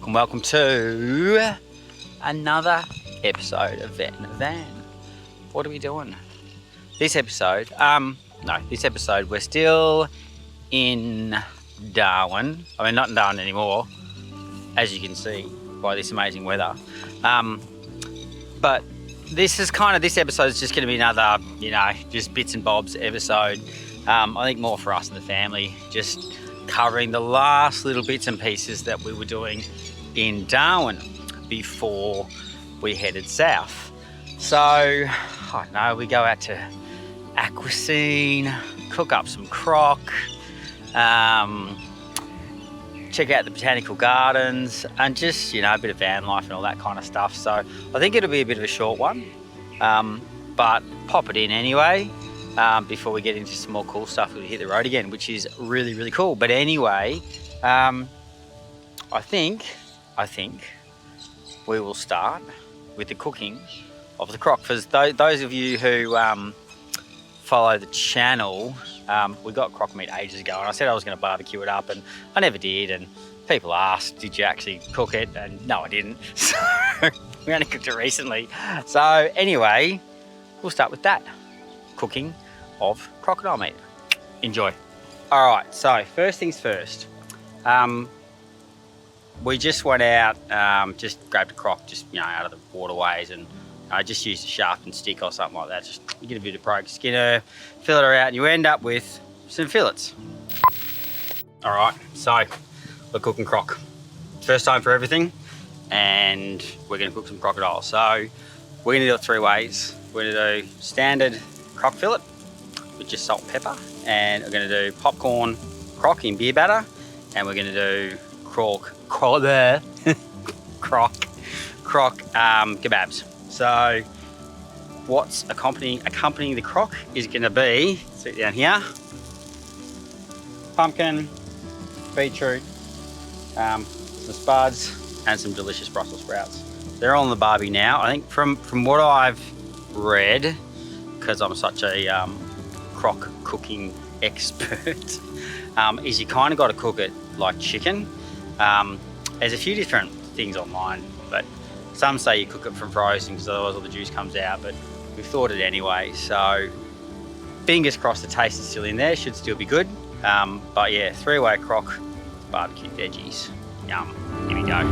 Welcome to another episode of Vet in a Van. What are we doing? This episode, we're still in Darwin. I mean, not in Darwin anymore, as you can see by this amazing weather. But this episode is just going to be another, just bits and bobs episode. I think more for us and the family, just covering the last little bits and pieces that we were doing in Darwin before we headed south. So, I don't know, we go out to Aquascene, cook up some croc, check out the Botanical Gardens, and just, a bit of van life and all that kind of stuff. So I think it'll be a bit of a short one, but pop it in anyway. Before we get into some more cool stuff, we'll hit the road again, which is really, really cool. But anyway, I think we will start with the cooking of the croc. For those of you who follow the channel, we got croc meat ages ago, and I said I was going to barbecue it up, and I never did. And people asked, did you actually cook it? And no, I didn't. So we only cooked it recently. So anyway, we'll start with that. Cooking of crocodile meat. Enjoy. All right, so first things first. We just went out, just grabbed a croc, out of the waterways, and I just used a sharpened stick or something like that. Just you get a bit of broke skin her, fillet her out, and you end up with some fillets. All right, so we're cooking croc. First time for everything, and we're gonna cook some crocodile. So we're gonna do it three ways. We're gonna do standard croc fillet with just salt and pepper, and we're going to do popcorn croc in beer batter, and we're going to do croc kebabs. So what's accompanying the croc is going to be, sit down here, pumpkin, beetroot, some spuds, and some delicious Brussels sprouts. They're all on the barbie now. I think from what I've read, because I'm such a croc cooking expert, is you kind of got to cook it like chicken. There's a few different things online, but some say you cook it from frozen because otherwise all the juice comes out, but we've thought it anyway. So fingers crossed the taste is still in there, should still be good. But yeah, three-way croc, barbecue veggies. Yum. Here we go.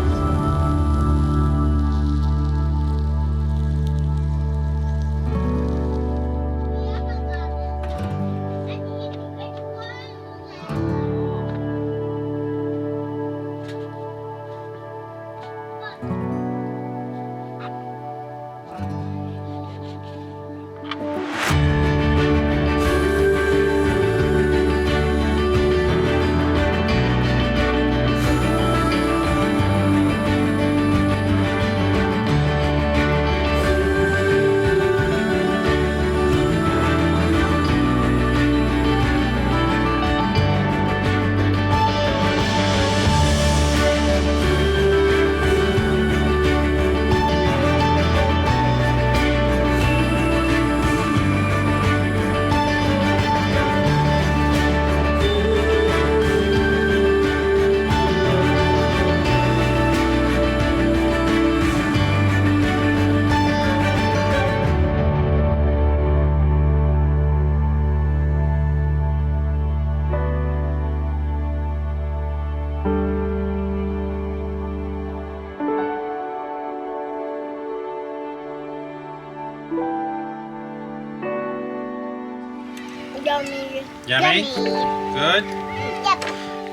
Yummy? Good? Yep.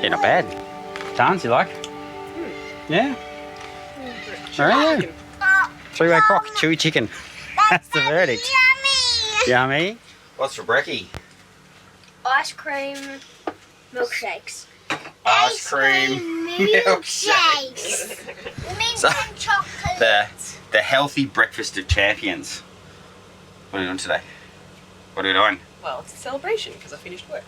Yeah, not bad. Tans, you like? Yeah? Alright. Three-way crock, chewy chicken. That's the verdict. Yummy. Yummy. What's for brekkie? Ice cream milkshakes. Ice cream milkshakes. Mint So, and chocolate. The healthy breakfast of champions. What are we doing today? What are we doing? Well, it's a celebration because I finished work.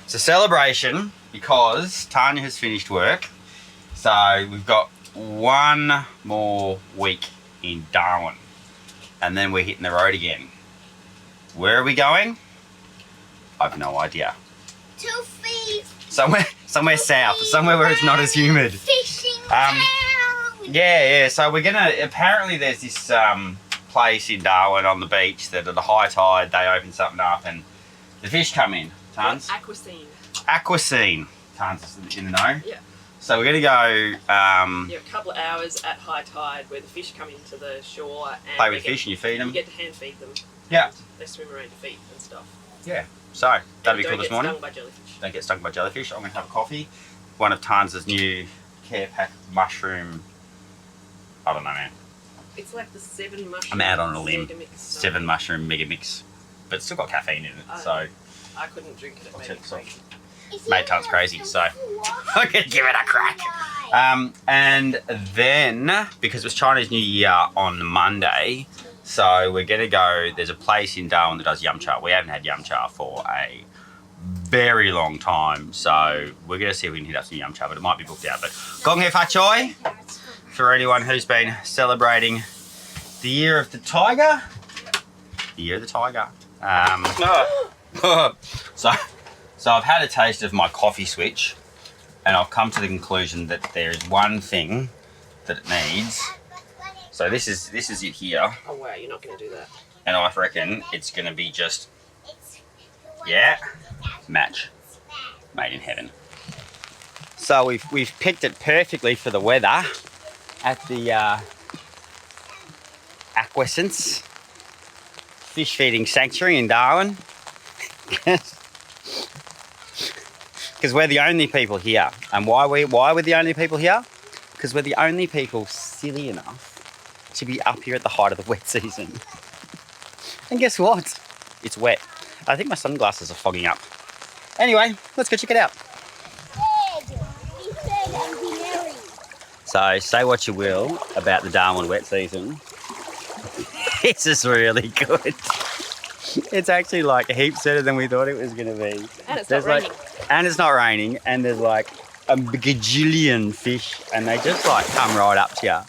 It's a celebration because Tanya has finished work. So we've got one more week in Darwin. And then we're hitting the road again. Where are we going? I've no idea. To feed. Somewhere south. Somewhere where it's not as humid. Fishing town. Yeah. So we're gonna. Apparently, there's this place in Darwin on the beach that at the high tide they open something up and the fish come in. Tons. Aquascene. Aquascene. Tons is in the know. Yeah. So we're gonna go. You have a couple of hours at high tide where the fish come into the shore and Play with fish and you feed them. You get to hand feed them. Yeah. And they swim around your feet and stuff. Yeah. So that'll be cool this morning. Don't get stung by jellyfish. Don't get stung by jellyfish. I'm gonna have a coffee. One of Tans's new care pack mushroom. I don't know, man. It's like the 7 mushroom. I'm out on a limb. mega mix. 7 mushroom mega mix, but it's still got caffeine in it. So I couldn't drink it. It made me crazy. made Tans crazy. So I'm gonna give it a crack. And then because it was Chinese New Year on Monday, so we're gonna go. There's a place in Darwin that does yum cha. We haven't had yum cha for a very long time, so we're gonna see if we can hit up some yum cha, but it might be booked out. But gong hei fa choi for anyone who's been celebrating the year of the tiger. The year of the tiger. So I've had a taste of my coffee switch, and I've come to the conclusion that there is one thing that it needs. So this is it here, Oh wow, you're not going to do that. and I reckon it's going to be just match made in heaven. So we've picked it perfectly for the weather at the Aquascene fish feeding sanctuary in Darwin. Because we're the only people here. And why we're the only people here? Because we're the only people silly enough to be up here at the height of the wet season. And guess what? It's wet. I think my sunglasses are fogging up. Anyway, let's go check it out. So say what you will about the Darwin wet season. This is really good. It's actually like heaps better than we thought it was going to be. And it's not raining. And it's not raining, and there's like a gajillion fish, and they just like come right up to you,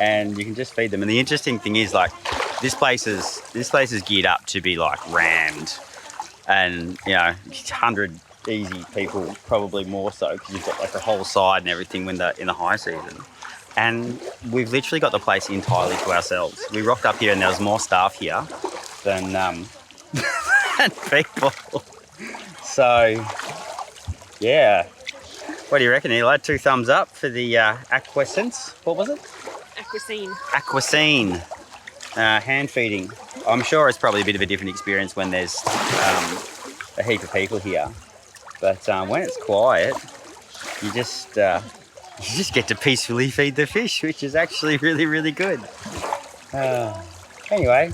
and you can just feed them. And the interesting thing is, like, this place is geared up to be like rammed, and 100 easy people, probably more so, because you've got like the whole side and everything in the high season. And we've literally got the place entirely to ourselves. We rocked up here, and there was more staff here than than people. So. Yeah. What do you reckon, Eli? 2 thumbs up for the Aquascene. What was it? Aquascene. Aquascene. Hand feeding. I'm sure it's probably a bit of a different experience when there's a heap of people here. But when it's quiet, you just get to peacefully feed the fish, which is actually really, really good. Anyway,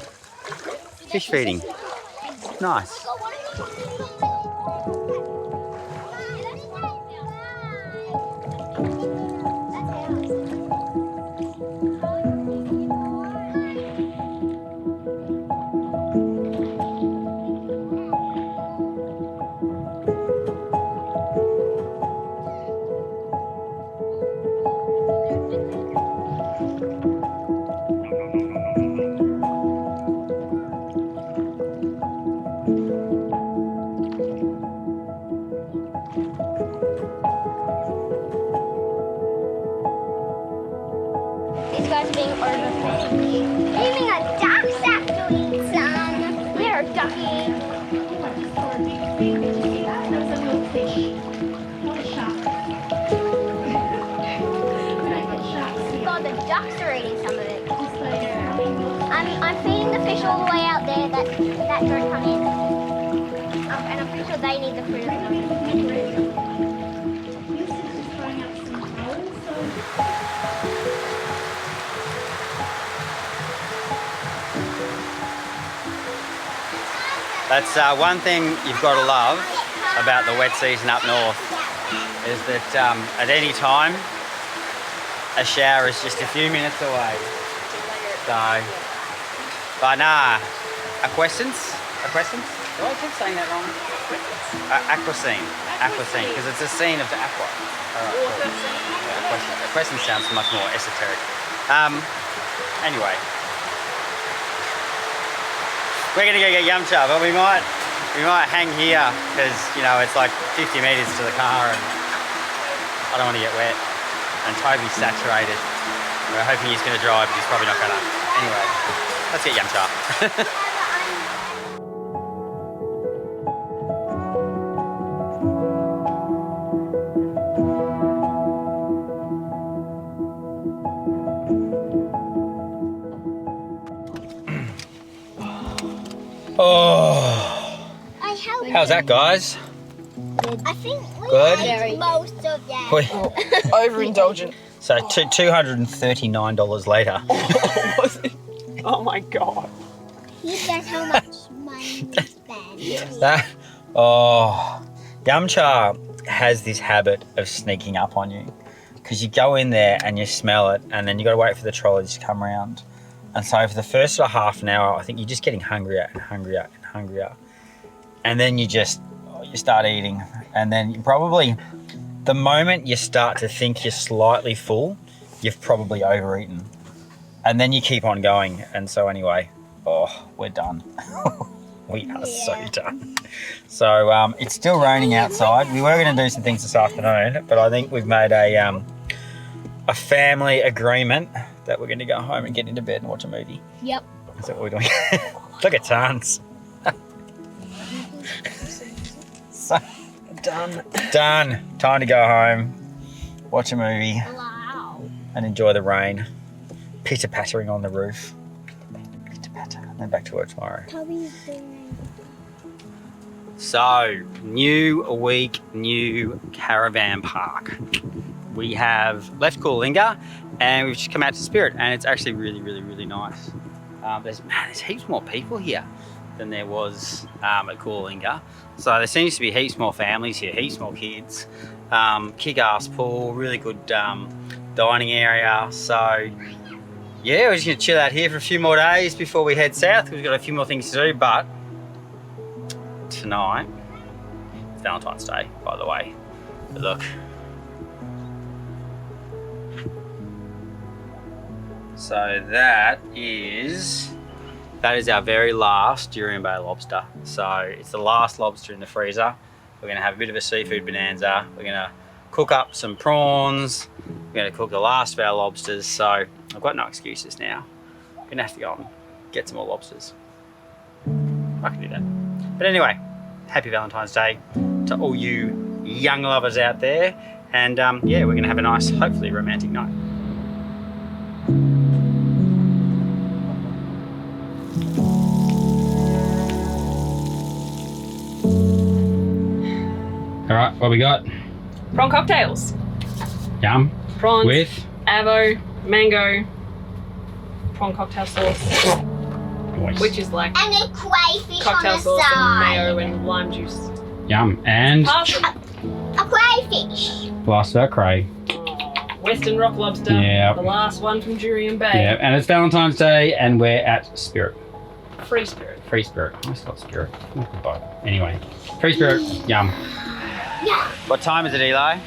fish feeding. Nice. These guys being overfed. Leaving a duck sack to eat some. There, ducky. That was a real fish. What a shark. God, the ducks are eating some of it. I'm feeding the fish all the way out there that don't come in. And I'm pretty So they need the fruit. Yusuf is throwing up some flowers, so That's one thing you've got to love about the wet season up north is that at any time a shower is just a few minutes away. So, but nah, Aquascene? Do I keep saying that wrong? Aquascene, because it's a scene of the aqua. All right, cool. Yeah, Aquascene sounds much more esoteric. Anyway. We're gonna go get yum cha, but we might hang here because you know it's like 50 meters to the car, and I don't want to get wet. And Toby's saturated. We're hoping he's gonna drive, but he's probably not gonna. Anyway, let's get yum cha. Oh, how's that, guys? I think we Good? ate most of them. Overindulgent. So $239 later. Was it? Oh my god. He says how much money to spend. That, yum cha has this habit of sneaking up on you because you go in there and you smell it, and then you got to wait for the trolleys to come around. And so for the first sort of half an hour, I think you're just getting hungrier and hungrier and hungrier. And then you start eating. And then you probably, the moment you start to think you're slightly full, you've probably overeaten. And then you keep on going. And so anyway, we're done. We are so done. So it's still raining outside. We were going to do some things this afternoon, but I think we've made a family agreement that we're going to go home and get into bed and watch a movie. Yep. Is that what we're doing? Look at Tans. So, Done. done. Time to go home, watch a movie, Wow. and enjoy the rain. Pitter pattering on the roof. Pitter patter. And then back to work tomorrow. Toby's doing So, new week, new caravan park. We have left Coolinga and we've just come out to Spirit, and it's actually really, really, really nice. There's heaps more people here than there was at Coolinga. So there seems to be heaps more families here, heaps more kids. Kick-ass pool, really good dining area. So yeah, we're just gonna chill out here for a few more days before we head south. We've got a few more things to do, but tonight, it's Valentine's Day, by the way. But look. So that is our very last Durian Bay lobster. So it's the last lobster in the freezer. We're gonna have a bit of a seafood bonanza. We're gonna cook up some prawns. We're gonna cook the last of our lobsters. So I've got no excuses now. I'm gonna have to go and get some more lobsters. I can do that. But anyway, happy Valentine's Day to all you young lovers out there. And yeah, we're gonna have a nice, hopefully romantic night. All right, what we got? Prawn cocktails. Yum. Prawns. With? Avo, mango, prawn cocktail sauce, Nice. which is like And a crayfish cocktail on the sauce and side. mayo and lime juice. Yum. And Parsley. A crayfish. last of our cray. Western rock lobster. Yeah. The last one from Durian Bay. Yeah, and it's Valentine's Day and we're at Spirit. Free Spirit. Free Spirit. I spelled Spirit. Goodbye. Anyway, Free Spirit. Yum. Yeah. What time is it, Eli?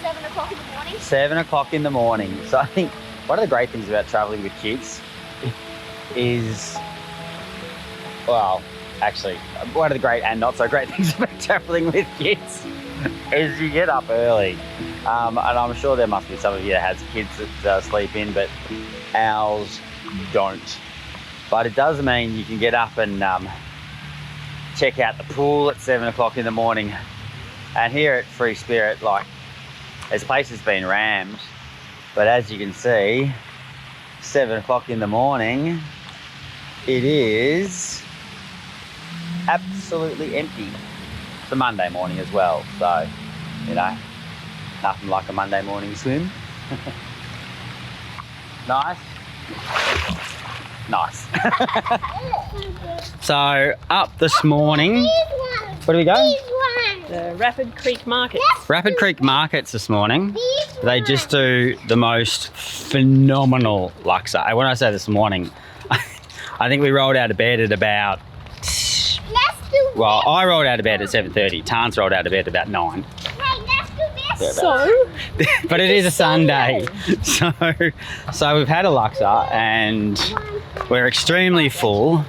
7 o'clock in the morning. 7 o'clock in the morning. So I think one of the great things about traveling with kids is, well, actually, one of the great and not so great things about traveling with kids is you get up early. And I'm sure there must be some of you that has kids that sleep in, but ours don't. But it does mean you can get up and check out the pool at 7 o'clock in the morning. And here at Free Spirit, like, this place has been rammed, but as you can see, 7 o'clock in the morning, it is absolutely empty. It's a Monday morning as well, so, you know, nothing like a Monday morning swim. Nice. Nice. So, up this morning, where do we go? The Rapid Creek Market. Rapid Creek Markets this morning. They just do the most phenomenal laksa. And when I say this morning, I think we rolled out of bed at about, well, I rolled out of bed at 7:30. Tans rolled out of bed at about 9. So, But it is a Sunday. So we've had a laksa and we're extremely full.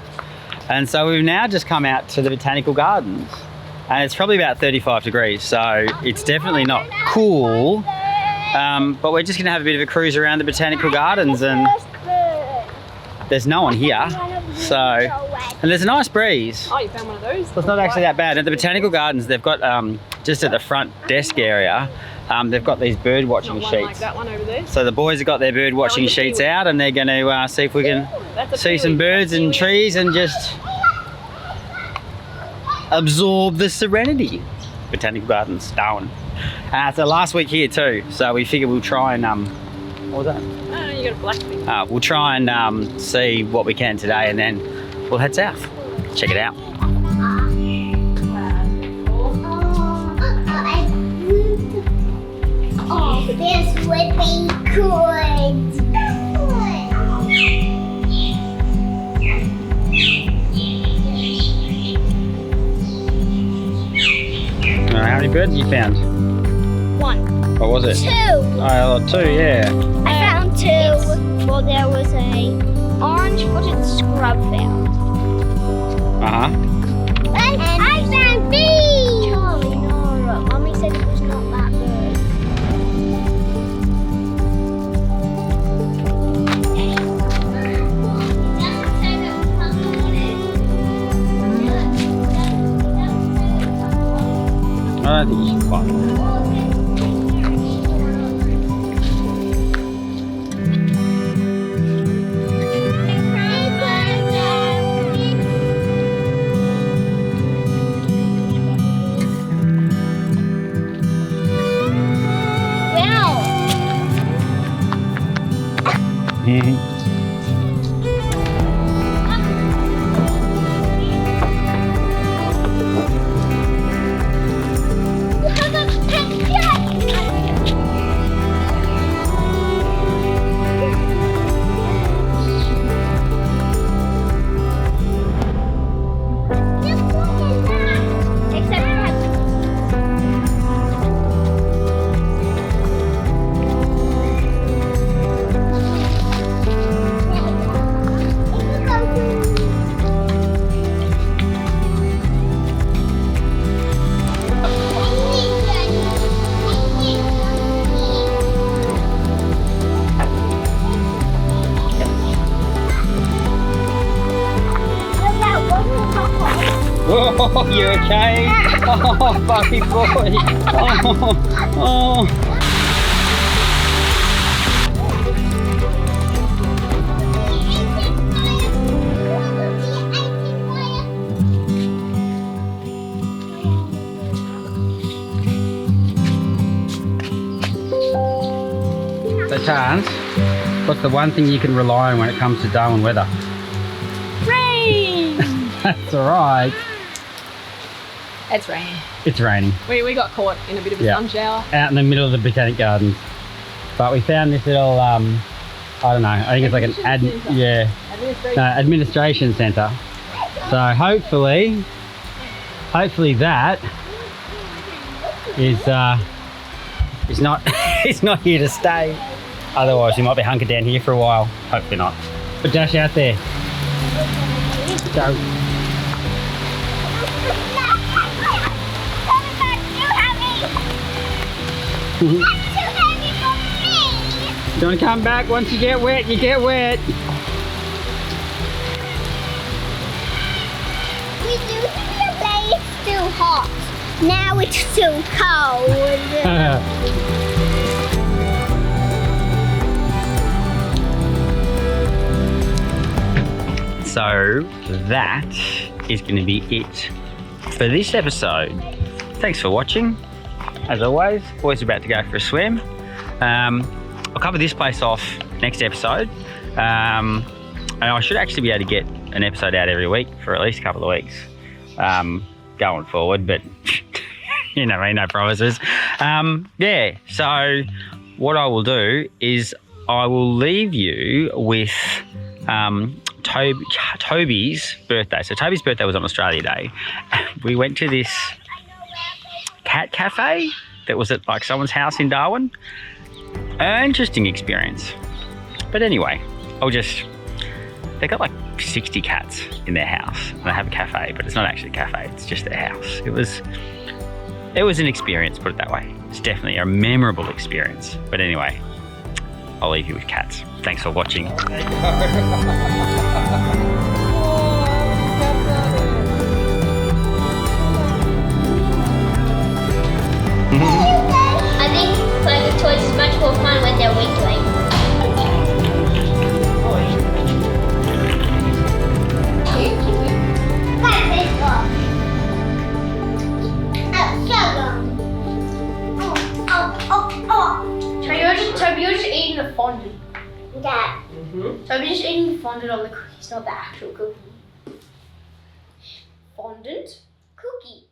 And so we've now just come out to the Botanical Gardens. And it's probably about 35 degrees, so it's definitely not cool. But we're just gonna have a bit of a cruise around the Botanical Gardens, and there's no one here. So, and there's a nice breeze. oh, you found one of those? So it's not actually that bad. At the Botanical Gardens, they've got, just at the front desk area, they've got these bird watching Not one sheets. like that one over there. So the boys have got their bird watching one's a sheets kiwi. out, and they're gonna see if we can That's a see some kiwi. birds and trees and just absorb the serenity. Botanical Gardens, Darwin. So last week here too, so we figured we'll try and what was that? Oh, you got a black thing. We'll try and see what we can today, and then we'll head south. Check it out. Oh, this would be good. How many birds you found? One, What was it? two. Oh, 2, yeah. I found two. Well, there was a orange-footed scrub found. Uh-huh. And I found bees. Charlie, no, Mummy said it was not that bird. I don't think you should find it. Oh, you okay? Oh, Bucky boy. Oh. So, Chance, what's the one thing you can rely on when it comes to Darwin weather? Rain! That's alright. It's raining. It's raining. We got caught in a bit of a sun shower. Out in the middle of the Botanic Gardens. But we found this little, I don't know, I think it's like an administration centre. So hopefully that is not it's not here to stay. Otherwise we might be hunkered down here for a while. Hopefully not. But dash out there. Go. That's too heavy for me. Don't come back once you get wet, you get wet. We do think the day is too hot. Now it's too cold. So that is going to be it for this episode. thanks for watching. As always, boys are about to go for a swim. I'll cover this place off next episode. And I should actually be able to get an episode out every week for at least a couple of weeks going forward, but you know, no promises. Yeah, so what I will do is I will leave you with Toby's birthday. So Toby's birthday was on Australia Day. We went to this cat cafe that was at like someone's house in Darwin. Interesting experience. But anyway, they got like 60 cats in their house. And they have a cafe, but it's not actually a cafe, it's just their house. It was an experience, put it that way. It's definitely a memorable experience. But anyway, I'll leave you with cats. Thanks for watching. I think playing with toys is much more fun when they're wiggling. Toby, you're just eating the fondant. Dad. Toby's just eating the fondant on the cookies, not the actual cookie. Fondant? Cookie.